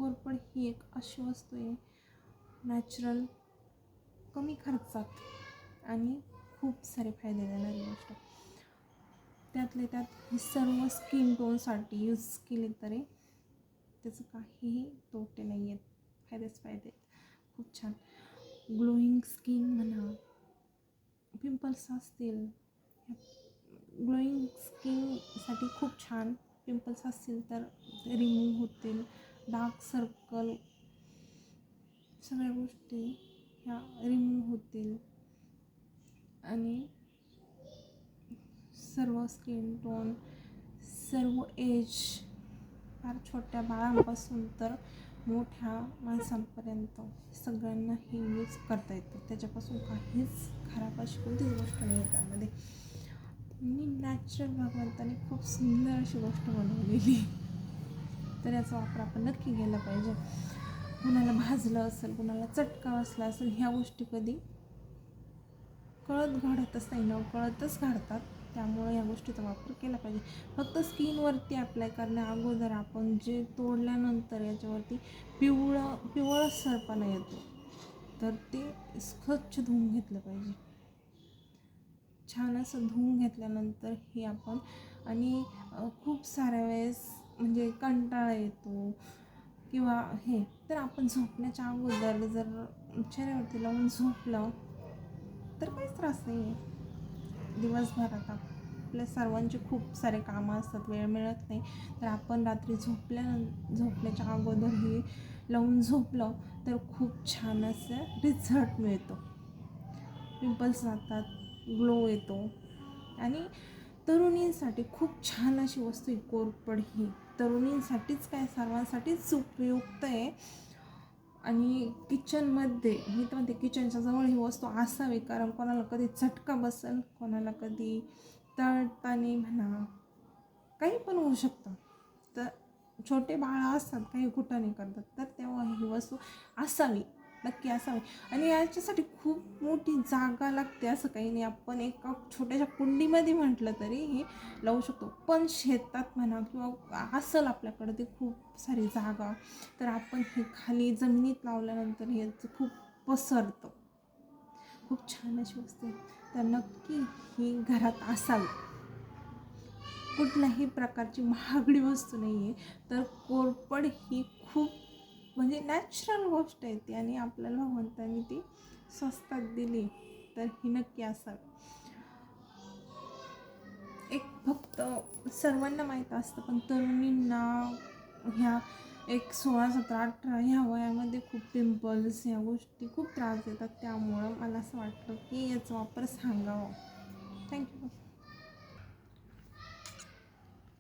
कोरफड ही एक अशी वस्तू आहे नॅचरल, कमी खर्चात आणि खूप सारे फायदे देणारी गोष्ट. त्यातले त्यात हे सर्व स्किन टोनसाठी यूज केले तरी त्याचं काहीही तोटे नाही आहेत, फायदेच फायदे आहेत. खूप छान ग्लोईंग स्किन म्हणा, पिंपल्स असतील, ग्लोईंग स्किनसाठी खूप छान. पिंपल्स असतील तर रिमूव्ह होतील, डार्क सर्कल सगळ्या गोष्टी ह्या रिमूव्ह होतील आणि सर्व स्किन टोन, सर्व एज, फार छोट्या बाळांपासून तर मोठ्या माणसांपर्यंत सगळ्यांना हे यूज करता येतं. त्याच्यापासून काहीच खराब अशी कोणतीच गोष्ट नाही आहे त्यामध्ये. आणि नॅचरल भगवंताने खूप सुंदर अशी गोष्ट बनवलेली, तर याचा वापर आपण नक्की केला पाहिजे. कुणाला भाजलं असेल, कुणाला चटका बसला असेल, ह्या गोष्टी कधी कळत घडतच नाही, न कळतच घडतात. त्यामुळे या गोष्टीचा वापर केला पाहिजे. फक्त स्किनवरती अप्लाय करण्या अगोदर आपण जे तोडल्यानंतर याच्यावरती पिवळसरपणा येतो, तर ते स्वच्छ धुवून घेतलं पाहिजे. छान असं धुवून घेतल्यानंतर हे आपण आणि खूप साऱ्या वेळेस म्हणजे कंटाळा येतो किंवा हे, तर आपण झोपण्याच्या अगोदर जर चेहऱ्यावरती लावून झोपलं तर काहीच त्रास नाही आहे. दिवसभरात आपल्या सर्वांचे खूप सारे कामं असतात, वेळ मिळत नाही, तर आपण रात्री झोपण्याच्या अगोदर हे लावून झोपलं तर खूप छान असं रिझल्ट मिळतो. पिंपल्स जातात, ग्लो येतो. आणि तरुणींसाठी खूप छान अशी वस्तू आहे कोरफड. ही तरुणींसाठीच काय, सर्वांसाठीच उपयुक्त आहे. आणि किचनमध्ये, मी तर म्हणते किचनच्या जवळ ही वस्तू असावी, कारण कोणाला कधी चटका बसेल, कोणाला कधी तळताना म्हणा, काही पण होऊ शकतं. तर छोटे बाळं असतात, काही कुटाणे करतात, तर तेव्हा ही वस्तू असावी, नक्की असावी. आणि याच्यासाठी खूप मोठी जागा लागते असं काही नाही. आपण एका छोट्याशा कुंडीमध्ये म्हटलं तरी हे लावू शकतो. पण शेतात म्हणा किंवा असेल आपल्याकडं ते खूप सारी जागा, तर आपण हे खाली जमिनीत लावल्यानंतर हे खूप पसरतं. खूप छान अशी वस्तू आहे, तर नक्की ही घरात असावी. कुठल्याही प्रकारची महागडी वस्तू नाही आहे, तर कोरफड ही खूप म्हणजे नॅचरल गोष्ट आहे ती, आणि आपल्याला भगवंतांनी ती स्वस्तात दिली, तर ही नक्की असावी. एक फक्त सर्वांना माहीत असतं, पण तरुणींना ह्या एक 16, 17, 18 ह्या वयामध्ये खूप पिंपल्स ह्या गोष्टी खूप त्रास देतात. त्यामुळं मला असं वाटलं की याचा वापर सांगावा.